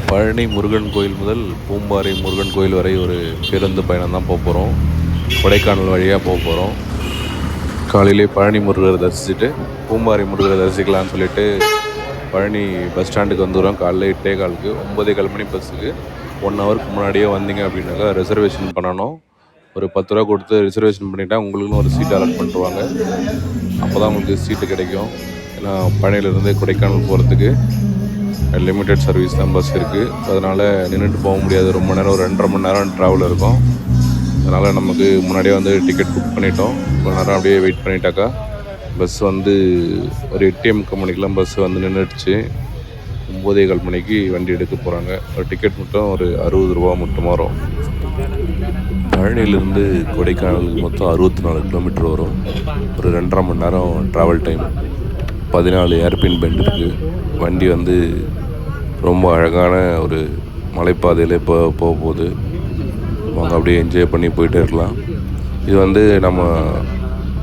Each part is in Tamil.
பழனி முருகன் கோயில் முதல் பூம்பாறை முருகன் கோயில் வரை ஒரு பேருந்து பயணம் தான் போக போகிறோம். கொடைக்கானல் வழியாக போக போகிறோம். காலையிலே பழனி முருகரை தரிசிச்சுட்டு பூம்பாறை முருகரை தரிசிக்கலான்னு சொல்லிட்டு பழனி பஸ் ஸ்டாண்டுக்கு வந்துடுறோம். காலையில் 8:15 9:15 மணி பஸ்ஸுக்கு 1 ஹவருக்கு முன்னாடியே வந்தீங்க அப்படின்னாக்கா ரிசர்வேஷன் பண்ணணும். ஒரு 10 ரூபா கொடுத்து ரிசர்வேஷன் பண்ணிட்டா உங்களுக்குன்னு ஒரு சீட் அலாட் பண்ணிடுவாங்க. அப்போ தான் உங்களுக்கு சீட்டு கிடைக்கும். ஏன்னா பழனியிலேருந்து கொடைக்கானல் போகிறதுக்கு லிமிட்டட் சர்வீஸ் தான் பஸ் இருக்குது. அதனால் நின்றுட்டு போக முடியாது. ரொம்ப நேரம் ஒரு 2.5 மணி நேரம் ட்ராவல் இருக்கும். அதனால் நமக்கு முன்னாடியே வந்து டிக்கெட் புக் பண்ணிட்டோம். கொஞ்ச நேரம் அப்படியே வெயிட் பண்ணிட்டாக்கா பஸ் வந்து ஒரு 8:30 மணிக்கெலாம் பஸ் வந்து நின்றுடுச்சு. 9:15 மணிக்கு வண்டி எடுக்க போகிறாங்க. ஒரு டிக்கெட் மட்டும் ஒரு 60 ரூபா மட்டும் வரும். பழனியிலேருந்து கொடைக்கானலுக்கு மொத்தம் 64 கிலோமீட்டர் வரும். ஒரு 2.5 மணி நேரம் ட்ராவல் டைம். 14 ஏர்பின் பெண்ட் இருக்குது. வண்டி வந்து ரொம்ப அழகான ஒரு மலைப்பாதையில் இப்போ போக போகுது. அவங்க அப்படியே என்ஜாய் பண்ணி போயிட்டே இருக்கலாம். இது வந்து நம்ம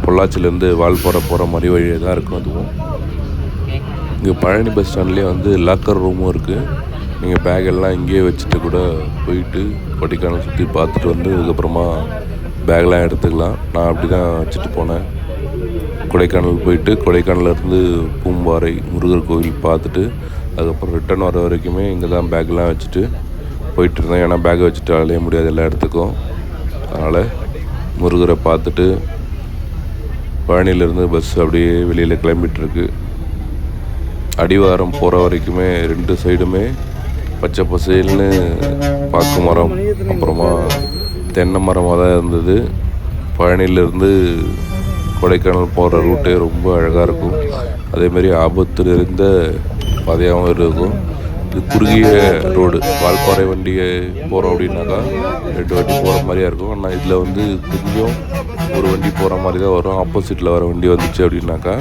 பொள்ளாச்சிலேருந்து வால்பாறை போகிற மாதிரி வழியே தான் இருக்கும். அதுவும் இங்கே பழனி பஸ் ஸ்டாண்ட்லேயே வந்து லாக்கர் ரூமும் இருக்குது. நீங்கள் பேக்கெல்லாம் இங்கேயே வச்சுட்டு கூட போயிட்டு கொடைக்கானல் சுற்றி பார்த்துட்டு வந்து அதுக்கப்புறமா பேக்லாம் எடுத்துக்கலாம். நான் அப்படி தான் வச்சுட்டு போனேன். கொடைக்கானல் போயிட்டு கொடைக்கானலேருந்து பூம்பாறை முருகர் கோவில் பார்த்துட்டு அதுக்கப்புறம் ரிட்டர்ன் வர வரைக்குமே இங்கே தான் பேக்லாம் வச்சுட்டு போயிட்டு இருந்தேன். ஏன்னா பேக்கை வச்சுட்டு அலைய முடியாது எல்லா இடத்துக்கும். அதனால் முருகரை பார்த்துட்டு பழனியிலேருந்து பஸ் அப்படியே வெளியில் கிளம்பிகிட்ருக்கு. அடிவாரம் போகிற வரைக்குமே 2 சைடுமே பச்சை பசேல்னு பாக்கு மரம் அப்புறமா தென்னை மரமாக தான் இருந்தது. பழனியிலேருந்து கொடைக்கானல் போகிற ரூட்டே ரொம்ப அழகாக இருக்கும். அதேமாரி ஆபத்து நிறைந்த பாதையாகவும் இருக்கும். இது குறுகிய ரோடு. வால்பாறை வண்டியை போகிறோம் அப்படின்னாக்கா 2 வண்டி போகிற மாதிரியா இருக்கும். ஆனால் இதில் வந்து கொஞ்சம் ஒரு வண்டி போகிற மாதிரி தான் வரும். ஆப்போசிட்டில் வர வண்டி வந்துச்சு அப்படின்னாக்கா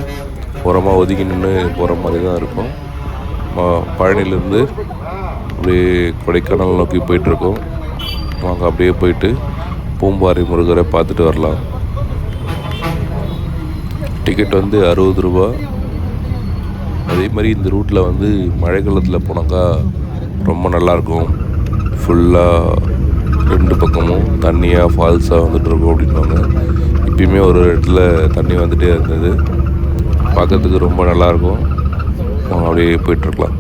ஓரமாக ஒதுக்கி நின்று போகிற மாதிரி தான் இருக்கும். பழனியிலேருந்து அப்படியே கொடைக்கானல் நோக்கி போயிட்டுருக்கோம். வாங்க அப்படியே போயிட்டு பூம்பாறை முருகரை பார்த்துட்டு வரலாம். டிக்கெட் வந்து 60 ரூபா. அதே மாதிரி இந்த ரூட்டில் வந்து மழை காலத்தில் போனாக்கா ரொம்ப நல்லாயிருக்கும். ஃபுல்லாக 2 பக்கமும் தண்ணியாக ஃபால்ஸாக வந்துட்டுருக்கோம் அப்படின்வாங்க. இப்பயுமே ஒரு இடத்துல தண்ணி வந்துகிட்டே இருந்தது. பார்க்குறதுக்கு ரொம்ப நல்லாயிருக்கும். அப்படியே போயிட்டுருக்கலாம்.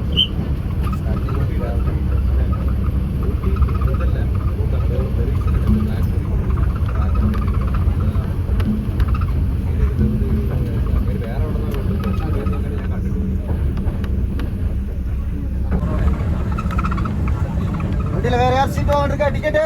வேற யார் சீட் வாங்கிருக்கா டிக்கெட்டு?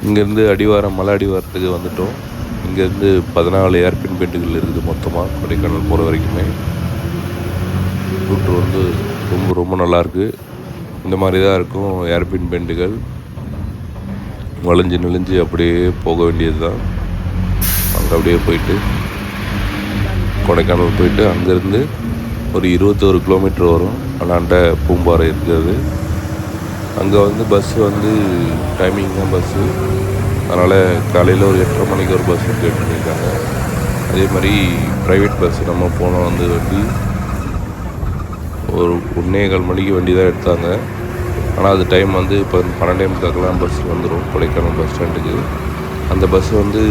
இங்கேருந்து அடிவாரம் மலை அடிவாரத்துக்கு வந்துட்டோம். இங்கேருந்து 14 ஏர்பின் பெண்டுகள் இருக்குது மொத்தமாக கொடைக்கானல் போகிற வரைக்குமே. ரூட் வந்து ரொம்ப ரொம்ப நல்லாயிருக்கு. இந்த மாதிரி தான் இருக்கும் ஏர்பின் பெண்டுகள். வளைஞ்சு நெளிஞ்சு அப்படியே போக வேண்டியது தான். அங்கே அப்படியே போயிட்டு கொடைக்கானல் போயிட்டு அங்கேருந்து ஒரு 21 கிலோமீட்டர் வரும் அண்ணாண்ட பூம்பாறை இருக்கிறது. அங்கே வந்து பஸ்ஸு வந்து டைமிங் தான் பஸ்ஸு. அதனால் காலையில் ஒரு 8:30 மணிக்கு ஒரு பஸ் வந்து பண்ணியிருக்காங்க. அதே மாதிரி ப்ரைவேட் பஸ்ஸு நம்ம போனோம் வந்து வண்டி ஒரு 1:15 மணிக்கு வண்டி தான் எடுத்தாங்க. ஆனால் அது டைம் வந்து இப்போ 12:45 பஸ் வந்துடும் கொடைக்கானல் பஸ் ஸ்டாண்டுக்கு. அந்த பஸ் வந்து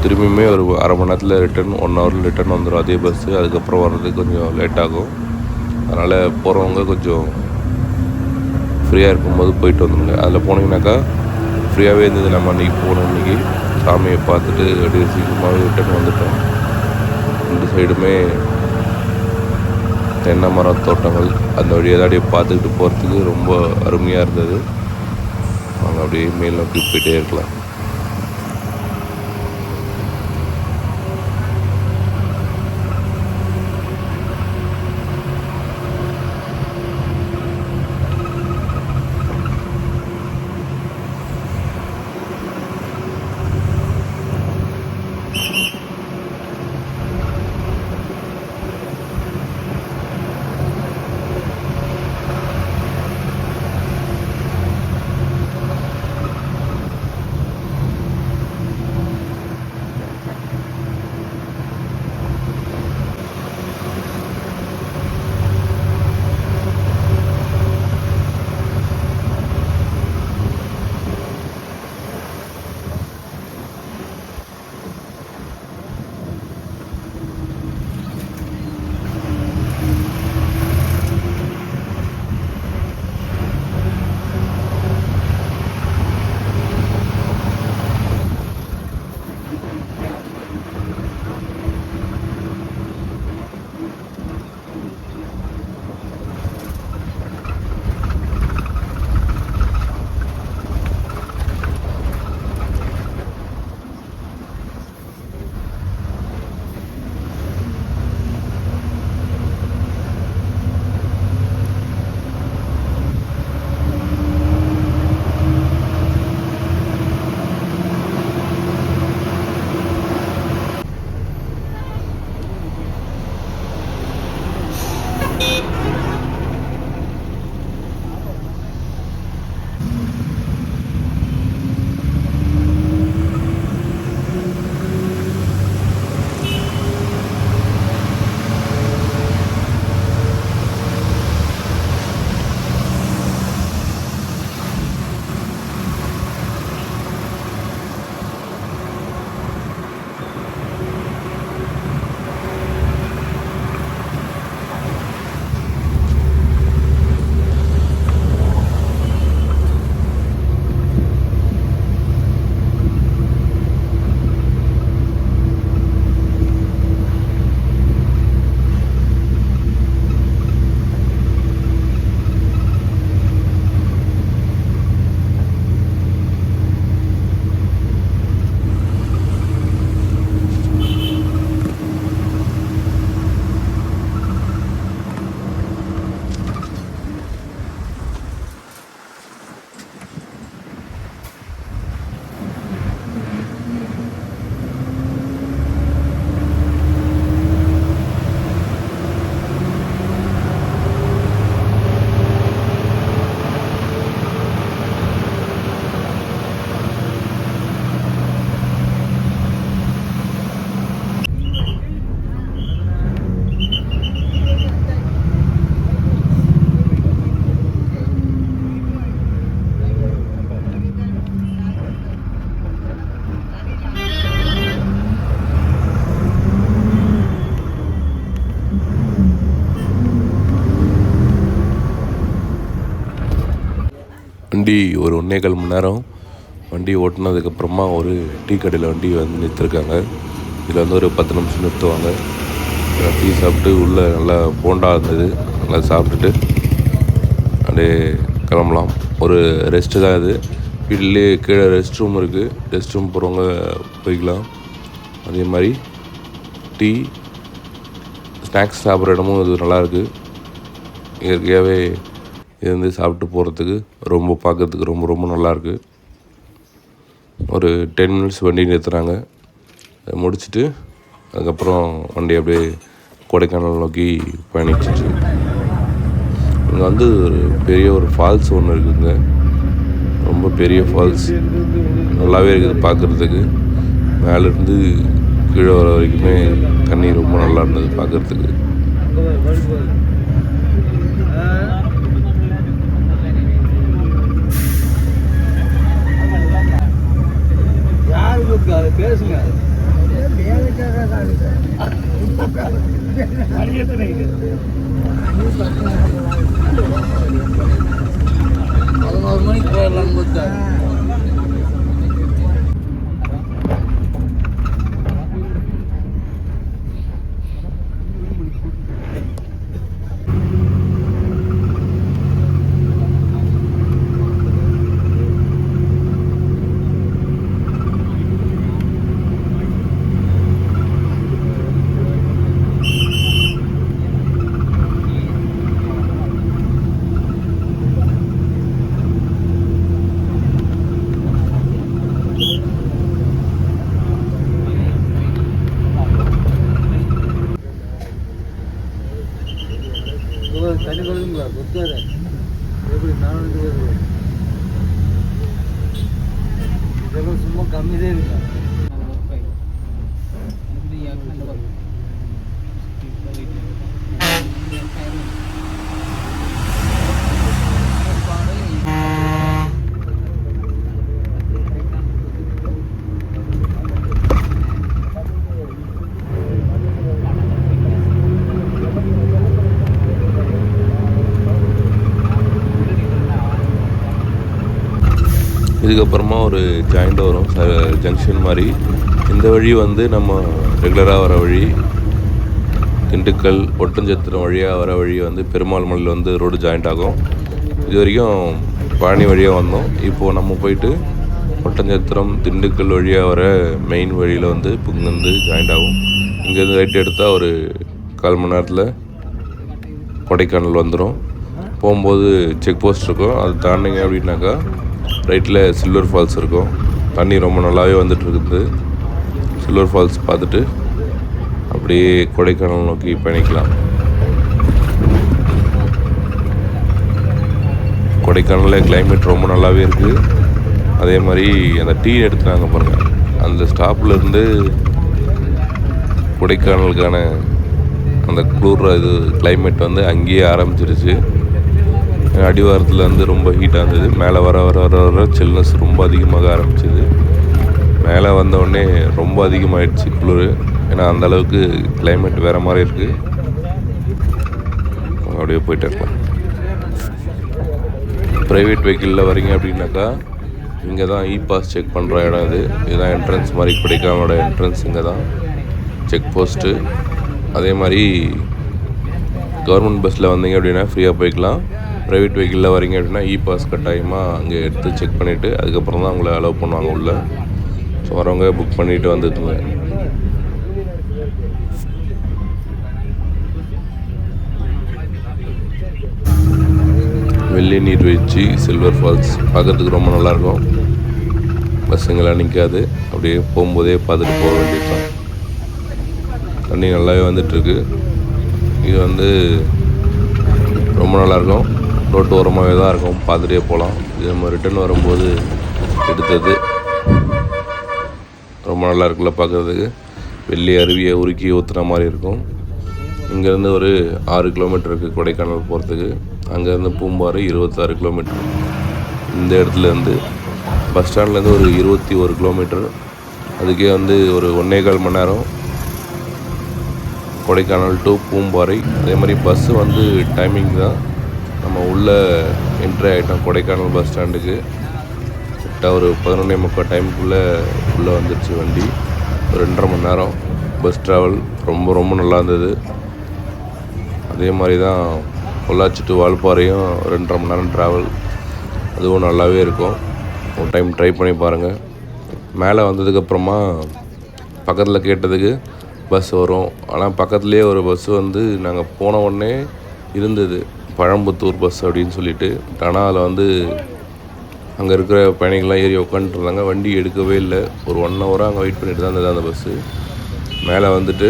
திரும்பியுமே ஒரு அரை மணி நேரத்தில் ரிட்டன் 1 ஹவரில் ரிட்டன் வந்துடும் அதே பஸ்ஸு. அதுக்கப்புறம் வர்றதுக்கு கொஞ்சம் லேட் ஆகும். அதனால் போகிறவங்க கொஞ்சம் ஃப்ரீயாக இருக்கும்போது போயிட்டு வந்துடுங்க. அதில் போனீங்கன்னாக்கா ஃப்ரீயாகவே இருந்தது. நம்ம அன்றைக்கி போன அன்றைக்கி சாமியை பார்த்துட்டு அப்படியே சீக்கிரமாகவே ரிட்டன் வந்துட்டோம். 2 சைடுமே தென்னை மரம் தோட்டங்கள், அந்த வழியாக தான் அப்படியே பார்த்துக்கிட்டு போகிறதுக்கு ரொம்ப அருமையாக இருந்தது. அவங்க அப்படியே மேல் நோக்கி போயிட்டே இருக்கலாம். வண்டி ஒரு 1.25 மணி நேரம் வண்டி ஓட்டினதுக்கப்புறமா ஒரு டீ கடையில் வண்டி வந்து நிறுத்திருக்காங்க. இதில் வந்து ஒரு 10 நிமிஷம் நிறுத்துவாங்க. டீ சாப்பிட்டு உள்ளே நல்லா போண்டா இருந்தது, நல்லா சாப்பிட்டுட்டு அப்படியே கிளம்பலாம். ஒரு ரெஸ்ட்டு தான் இது. வீட்டிலே கீழே ரெஸ்ட் ரூம் இருக்குது. ரெஸ்ட் ரூம் போகிறவங்க போய்க்கலாம். அதே மாதிரி டீ, ஸ்நாக்ஸ் சாப்பிட்ற இடமும் இது நல்லாயிருக்கு. இயற்கையாகவே இது வந்து சாப்பிட்டு போகிறதுக்கு ரொம்ப பார்க்குறதுக்கு ரொம்ப ரொம்ப நல்லாயிருக்கு. ஒரு 10 மினிட்ஸ் வண்டி நிறுத்துகிறாங்க. அதை முடிச்சுட்டு அதுக்கப்புறம் வண்டி அப்படியே கொடைக்கானல் நோக்கி பயணிச்சிச்சு. இங்கே வந்து ஒரு பெரிய ஒரு ஃபால்ஸ் ஒன்று இருக்குதுங்க. ரொம்ப பெரிய ஃபால்ஸ், நல்லாவே இருக்குது பார்க்குறதுக்கு. மேலேருந்து கீழே வர வரைக்குமே தண்ணி ரொம்ப நல்லா இருந்தது பார்க்குறதுக்கு. பேசுங்க. பதினோரு மணிக்கு போயிடலாம் கொடுத்தா. தண்ணி கொடுங்களா கொடுத்தாரு எப்படி நான் சும்மா கம்மி தான் இருக்கா. இதுக்கப்புறமா ஒரு ஜாயிண்ட் வரும் ஜங்ஷன் மாதிரி. இந்த வழி வந்து நம்ம ரெகுலராக வர வழி. திண்டுக்கல் ஒட்டஞ்சத்திரம் வழியாக வர வழி வந்து பெருமாள் மலையில் வந்து ரோடு ஜாயிண்ட் ஆகும். இது வரைக்கும் பழனி வழியாக வந்தோம். இப்போது நம்ம போயிட்டு ஒட்டஞ்சத்திரம் திண்டுக்கல் வழியாக வர மெயின் வழியில் வந்து இப்போ இங்கே வந்து ஜாயிண்ட் ஆகும். இங்கேருந்து ரைட் எடுத்தால் ஒரு 1/4 மணி நேரத்தில் கொடைக்கானல் வந்துடும். போகும்போது செக் போஸ்ட் இருக்கும், அது தாண்டிங்க அப்படின்னாக்கா ரைட்டில் சில்வர் ஃபால்ஸ் இருக்கும். தண்ணி ரொம்ப நல்லாவே வந்துட்டுருக்குது. சில்வர் ஃபால்ஸ் பார்த்துட்டு அப்படியே கொடைக்கானல் நோக்கி பயணிக்கலாம். கொடைக்கானலில் கிளைமேட் ரொம்ப நல்லாவே இருக்குது. அதே மாதிரி அந்த டீ எடுத்துனாங்க பாருங்கள், அந்த ஸ்டாப்லேருந்து கொடைக்கானலுக்கான அந்த குளிர் இது கிளைமேட் வந்து அங்கேயே ஆரம்பிச்சிருச்சு. அடிவாரத்தில் வந்து ரொம்ப ஹீட்டாக இருந்தது. மேலே வர வர வர வர சில்னஸ் ரொம்ப அதிகமாக ஆரம்பிச்சிது. மேலே வந்தோடனே ரொம்ப அதிகமாகிடுச்சு குளிர். ஏன்னா அந்தளவுக்கு கிளைமேட் வேறு மாதிரி இருக்குது. அப்படியே போயிட்டு இருக்கலாம். ப்ரைவேட் வெஹிக்கிளில் வரீங்க அப்படின்னாக்கா இங்கே தான் பாஸ் செக் பண்ணுற இடம் இது. இதுதான் என்ட்ரன்ஸ் மாதிரி, கொடைக்கானலோட என்ட்ரன்ஸ் இங்கே தான் செக் போஸ்ட்டு. அதே மாதிரி கவர்மெண்ட் பஸ்ஸில் வந்தீங்க அப்படின்னா ஃப்ரீயாக போய்க்கலாம். ப்ரைவேட் வெஹிக்கிளில் வரீங்க அப்படின்னா பாஸ் கட்டாயமாக அங்கே எடுத்து செக் பண்ணிவிட்டு அதுக்கப்புறம் தான் அவங்கள அலோவ் பண்ணுவாங்க உள்ளே. ஸோ வரவங்க புக் பண்ணிவிட்டு வந்துட்டுங்க. வெள்ளி நீர்வீழ்ச்சி, சில்வர் ஃபால்ஸ் பார்க்குறதுக்கு ரொம்ப நல்லாயிருக்கும். பஸ்ஸுங்கெல்லாம் நிற்காது, அப்படியே போகும்போதே பார்த்துட்டு போக வேண்டியது தான். தண்ணி நல்லாவே வந்துட்டுருக்கு. இது வந்து ரொம்ப நல்லாயிருக்கும். ரோட்டு ஓரமாகவே தான் இருக்கும், பார்த்துட்டே போகலாம். இது நம்ம ரிட்டர்ன் வரும்போது எடுத்தது. ரொம்ப நல்லா இருக்குல்ல பார்க்குறதுக்கு. வெள்ளி அருவியை உருக்கி ஊற்றுன மாதிரி இருக்கும். இங்கேருந்து ஒரு 6 கிலோமீட்டர் இருக்குது கொடைக்கானல் போகிறதுக்கு. அங்கேருந்து பூம்பாறை 26 கிலோமீட்டர். இந்த இடத்துலேருந்து பஸ் ஸ்டாண்ட்லேருந்து ஒரு 21 கிலோமீட்டர். அதுக்கே வந்து ஒரு 1.25 மணி நேரம் கொடைக்கானல் டு பூம்பாறை. அதே மாதிரி பஸ்ஸு வந்து டைமிங் தான். நம்ம உள்ளே என்ட்ரி ஆகிட்டோம் கொடைக்கானல் பஸ் ஸ்டாண்டுக்கு. கரெக்டாக ஒரு 11:45 டைமுக்குள்ளே உள்ளே வந்துடுச்சு வண்டி. ஒரு 2.5 மணி நேரம் பஸ் ட்ராவல். ரொம்ப ரொம்ப நல்லா இருந்தது. அதே மாதிரி தான் பொள்ளாச்சி டு வால்பாறையும் 2.5 மணி நேரம் ட்ராவல். அதுவும் நல்லாவே இருக்கும். ஒரு டைம் ட்ரை பண்ணி பாருங்கள். மேலே வந்ததுக்கப்புறமா பக்கத்தில் கேட்டதுக்கு பஸ் வரும். ஆனால் பக்கத்துலேயே ஒரு பஸ்ஸு வந்து நாங்கள் போன உடனே இருந்தது, பழம்புத்தூர் பஸ் அப்படின்னு சொல்லிட்டு. ஆனால் அதில் வந்து அங்கே இருக்கிற பயணிகள்லாம் ஏறி உட்காந்துருந்தாங்க. வண்டி எடுக்கவே இல்லை. ஒரு 1 ஹவராக அங்கே வெயிட் பண்ணிட்டு தான் இருந்தது அந்த பஸ்ஸு. மேலே வந்துட்டு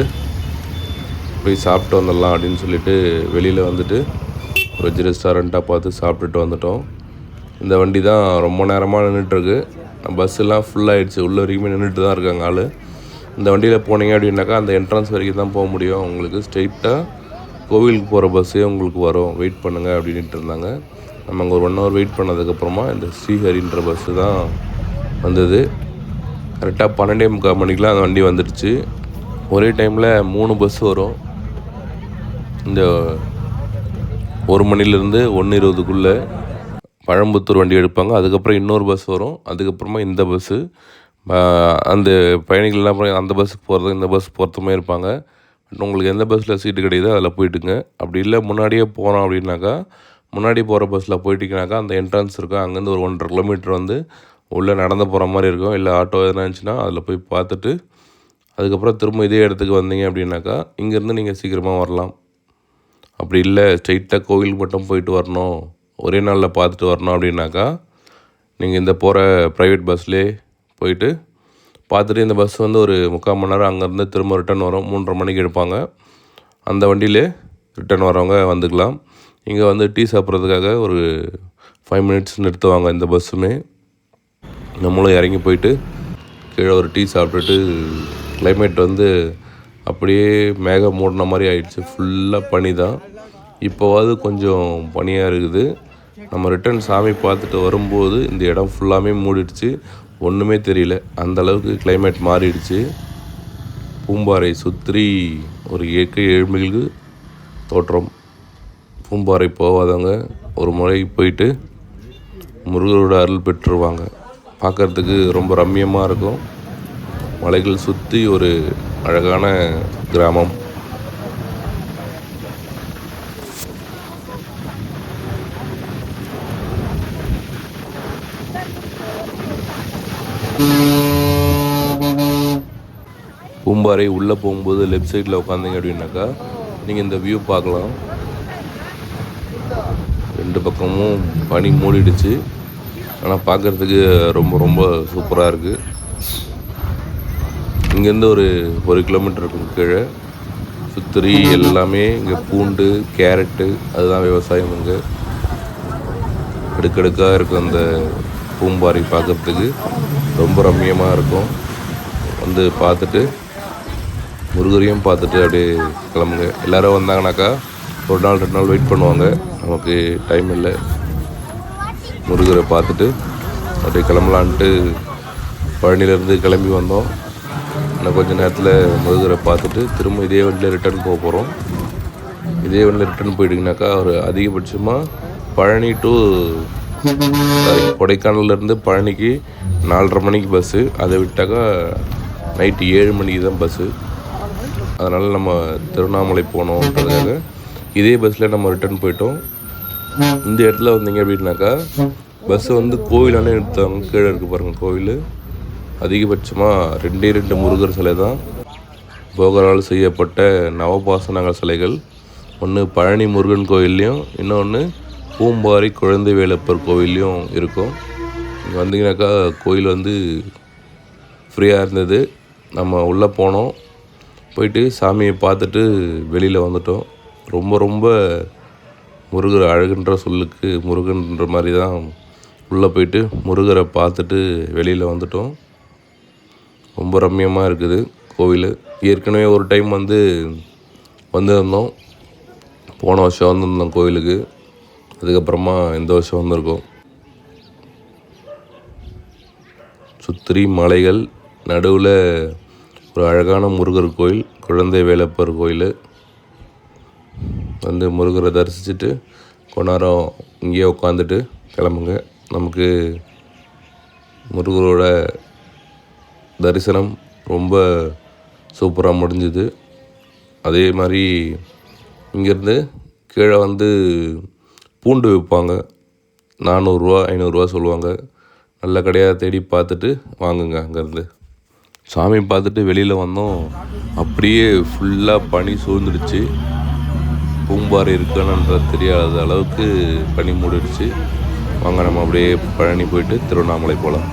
போய் சாப்பிட்டு வந்துடலாம் அப்படின்னு சொல்லிட்டு வெளியில் வந்துட்டு வெஜ் ரெஸ்டாரண்ட்டாக பார்த்து சாப்பிட்டுட்டு வந்துட்டோம். இந்த வண்டி தான் ரொம்ப நேரமாக நின்றுட்டுருக்கு. பஸ்ஸெல்லாம் ஃபுல்லாகிடுச்சு. உள்ளே வரைக்குமே நின்றுட்டு தான் இருக்காங்க ஆள். இந்த வண்டியில் போனீங்க அப்படின்னாக்கா அந்த என்ட்ரன்ஸ் வரைக்கும் தான் போக முடியும். உங்களுக்கு ஸ்ட்ரெயிட்டாக கோவிலுக்கு போகிற பஸ்ஸே உங்களுக்கு வரும், வெயிட் பண்ணுங்கள் அப்படின்ட்டு இருந்தாங்க. நம்ம அங்கே ஒரு 1 ஹவர் வெயிட் பண்ணதுக்கப்புறமா இந்த ஸ்ரீஹரின்ற பஸ்ஸு தான் வந்தது. கரெக்டாக 12:45 மணிக்கெலாம் அந்த வண்டி வந்துடுச்சு. ஒரே டைமில் 3 பஸ் வரும். இந்த 1 மணிலேருந்து 1:20க்குள்ளே பழம்புத்தூர் வண்டி எடுப்பாங்க. அதுக்கப்புறம் இன்னொரு பஸ் வரும். அதுக்கப்புறமா இந்த பஸ்ஸு. அந்த பயணிகள்லாம் அந்த பஸ்ஸுக்கு போகிறது இந்த பஸ் போகிறதுமே இருப்பாங்க. உங்களுக்கு எந்த பஸ்ஸில் சீட்டு கிடைக்குதோ அதில் போயிட்டுங்க. அப்படி இல்லை முன்னாடியே போகிறோம் அப்படின்னாக்கா முன்னாடி போகிற பஸ்ஸில் போயிட்டிங்கனாக்கா அந்த என்ட்ரன்ஸ் இருக்கும். அங்கேருந்து ஒரு 1.5 கிலோமீட்டர் வந்து உள்ளே நடந்து போகிற மாதிரி இருக்கும். இல்லை ஆட்டோ எதுனா இருந்துச்சுன்னா அதில் போய் பார்த்துட்டு அதுக்கப்புறம் திரும்ப இதே இடத்துக்கு வந்தீங்க அப்படின்னாக்கா இங்கேருந்து நீங்கள் சீக்கிரமாக வரலாம். அப்படி இல்லை ஸ்ட்ரெயிட்டாக கோவிலுக்கு மட்டும் போயிட்டு வரணும், ஒரே நாளில் பார்த்துட்டு வரணும் அப்படின்னாக்கா நீங்கள் இந்த போகிற ப்ரைவேட் பஸ்லேயே போயிட்டு பார்த்துட்டு இந்த பஸ் வந்து ஒரு 3/4 மணி நேரம் அங்கேருந்து திரும்ப ரிட்டன் வரும். 3:30 மணிக்கு எடுப்பாங்க. அந்த வண்டியிலே ரிட்டன் வரவங்க வந்துக்கலாம். இங்கே வந்து டீ சாப்பிட்றதுக்காக ஒரு 5 மினிட்ஸ் நிறுத்துவாங்க இந்த பஸ்ஸுமே. நம்மளும் இறங்கி போயிட்டு கீழே ஒரு டீ சாப்பிட்டுட்டு கிளைமேட் வந்து அப்படியே மேகம் மூடின மாதிரி ஆயிடுச்சு. ஃபுல்லாக பனி தான். இப்போவாது கொஞ்சம் பனியாக இருக்குது. நம்ம ரிட்டன் சாமி பார்த்துட்டு வரும்போது இந்த இடம் ஃபுல்லாமே மூடிடுச்சு, ஒன்றுமே தெரியல. அந்தளவுக்கு கிளைமேட் மாறிடுச்சு. பூம்பாறை சுற்றி ஒரு இயற்கை எழில்மிகு தோற்றம். பூம்பாறை போகாதவங்க ஒரு முறை போயிட்டு முருகரோட அருள் பெற்றுருவாங்க. பார்க்குறதுக்கு ரொம்ப ரம்மியமாக இருக்கும். மலைகள் சுற்றி ஒரு அழகான கிராமம். பூம்பாறை உள்ளே போகும்போது லெஃப்ட் சைடில் உட்காந்திங்க அப்படின்னாக்கா நீங்கள் இந்த வியூ பார்க்கலாம். 2 பக்கமும் பனி மூடிடுச்சு. ஆனால் பார்க்குறதுக்கு ரொம்ப ரொம்ப சூப்பராக இருக்குது. இங்கேருந்து ஒரு 1 கிலோமீட்டர் இருக்கும் கீழே. சுற்றி எல்லாமே இங்கே பூண்டு, கேரட்டு அதுதான் விவசாயம். இங்கே அடுக்கடுக்காக இருக்கும். அந்த பூம்பாறை பார்க்குறதுக்கு ரொம்ப ரம்மியமாக இருக்கும். வந்து பார்த்துட்டு முருகரையும் பார்த்துட்டு அப்படியே கிளம்புங்க. எல்லோரும் வந்தாங்கனாக்கா 1 நாள் 2 நாள் வெயிட் பண்ணுவாங்க. நமக்கு டைம் இல்லை. முருகரை பார்த்துட்டு அப்படியே கிளம்பலான்ட்டு பழனியிலேருந்து கிளம்பி வந்தோம். இன்னும் கொஞ்சம் நேரத்தில் முருகரை பார்த்துட்டு திரும்ப இதே வண்டியில் ரிட்டர்ன் போக போகிறோம். இதே வண்டியில் ரிட்டர்ன் போயிட்டிங்கனாக்கா ஒரு அதிகபட்சமாக பழனி டு கொடைக்கானல்லேருந்து பழனிக்கு 4:30 மணிக்கு பஸ்ஸு. அதை விட்டாக்கா நைட்டு 7 மணிக்கு தான் பஸ்ஸு. அதனால் நம்ம திருவண்ணாமலை போனோன்றதுக்காக இதே பஸ்ஸில் நம்ம ரிட்டர்ன் போயிட்டோம். இந்த இடத்துல வந்தீங்க அப்படின்னாக்கா பஸ்ஸு வந்து கோவிலானே நிறுத்துவாங்க. கீழே இருக்குது பாருங்கள் கோவில். அதிகபட்சமாக 2 முருகர் சிலை தான். போகரால் செய்யப்பட்ட நவபாசனங்கள் சிலைகள். ஒன்று பழனி முருகன் கோவில்லையும், இன்னொன்று பூம்பாறை குழந்தை வேலப்பர் கோவில்லையும் இருக்கும். இங்கே வந்தீங்கன்னாக்கா கோயில் வந்து ஃப்ரீயாக இருந்தது. நம்ம உள்ளே போனோம். போயிட்டு சாமியை பார்த்துட்டு வெளியில் வந்துட்டோம். ரொம்ப ரொம்ப முருகர் அழகுன்ற சொல்லுக்கு முருகன்ற மாதிரி தான் உள்ளே போயிட்டு முருகரை பார்த்துட்டு வெளியில் வந்துட்டோம். ரொம்ப ரம்மியமாக இருக்குது கோவில். ஏற்கனவே ஒரு டைம் வந்திருந்தோம். போன வருஷம் வந்திருந்தோம் கோவிலுக்கு. அதுக்கப்புறமா இந்த வருஷம் வந்திருக்கோம். சுற்றி மலைகள், நடுவில் ஒரு அழகான முருகர் கோயில், குழந்தை வேலப்பர் கோயில். வந்து முருகரை தரிசிச்சுட்டு கொஞ்ச நேரம் இங்கேயே உட்காந்துட்டு கிளம்புங்க. நமக்கு முருகரோட தரிசனம் ரொம்ப சூப்பராக முடிஞ்சுது. அதே மாதிரி இங்கேருந்து கீழே பூண்டு விற்பாங்க. 400 ரூபா 500 ரூபா சொல்லுவாங்க. நல்ல கடையாக தேடி பார்த்துட்டு வாங்குங்க அங்கேருந்து. சாமி பார்த்துட்டு வெளியில் வந்தோம். அப்படியே ஃபுல்லாக பனி சூழ்ந்துடுச்சு. பூம்பாறை இருக்கானன்ற தெரியாத அளவுக்கு பனி மூடிடுச்சு. வாங்க நம்ம அப்படியே பழனி போயிட்டு திருவண்ணாமலை போகலாம்.